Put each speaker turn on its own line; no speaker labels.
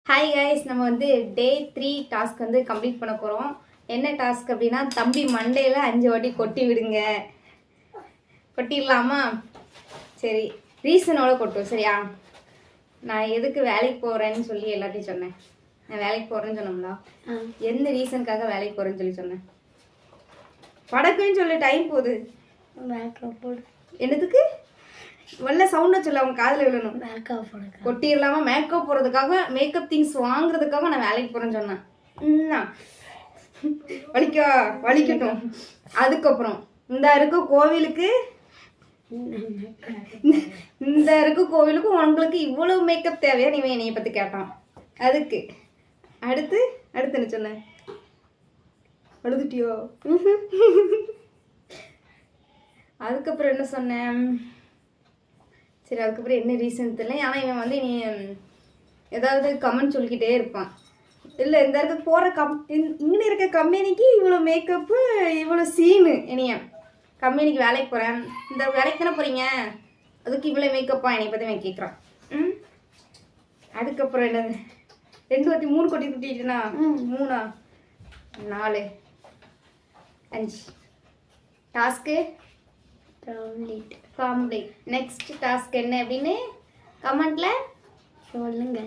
Hi guys, நம்ம வந்து டே 3 task வந்து கம்ப்ளீட் பண்ண போகிறோம். என்ன டாஸ்க் அப்படின்னா, தம்பி மண்டையில் 5 வாட்டி கொட்டி விடுங்க. கொட்டிடலாமா? சரி, ரீசனோட கொட்டும். சரியா? நான் எதுக்கு வேலைக்கு போகிறேன்னு சொல்லி எல்லாத்தையும் சொன்னேன். நான் வேலைக்கு போகிறேன்னு சொன்னோம்ல, எந்த ரீசனுக்காக வேலைக்கு போகிறேன்னு சொல்லி சொன்னேன். படக்குன்னு சொல்லி டைம் போகுது.
மேக்கப் போடு.
என்னதுக்கு? வல்ல சவுண்டை சொல்ல அவங்க காதில் விழணும்.
மேக்கப் போடு.
கொட்டிடலாமா? மேக்கப் போடுறதுக்காக, மேக்கப் திங்ஸ் வாங்குறதுக்காக நான் வேலைக்கு போகிறேன்னு சொன்னேன். வலிக்கட்டும். அதுக்கப்புறம் இந்த இருக்க கோவிலுக்கு உங்களுக்கு இவ்வளவு மேக்கப் தேவையா? நீ என்னைய பற்றி கேட்டான். அதுக்கு அடுத்து என்ன சொன்னேன்? அழுதுட்டியோ? அதுக்கப்புறம் என்ன சொன்னேன்? சரி, அதுக்கப்புறம் என்ன ரீசன் தெரியல. ஆனால் இவன் வந்து நீ ஏதாவது கமெண்ட் சொல்லிக்கிட்டே இருப்பான். இல்லை, இந்த இருக்க போகிற இங்கே இருக்க கம்பெனிக்கு இவ்வளோ மேக்கப்பு, இவ்வளோ சீனு. இனிய கம்பெனிக்கு வேலைக்கு போகிறேன், இந்த வேலைக்கு தானே போகிறீங்க, அதுக்கு இவ்வளோ மேக்கப்பா என்னை பற்றி அவன் கேட்குறான். அதுக்கப்புறம் என்னது? 2 வாட்டி 3 கொட்டி குட்டிட்டுனா 3 4 5 டாஸ்க்கு கம்ப்ளீட். நெக்ஸ்ட் டாஸ்க் என்ன அப்படின்னு கமெண்ட்ல சொல்லுங்க.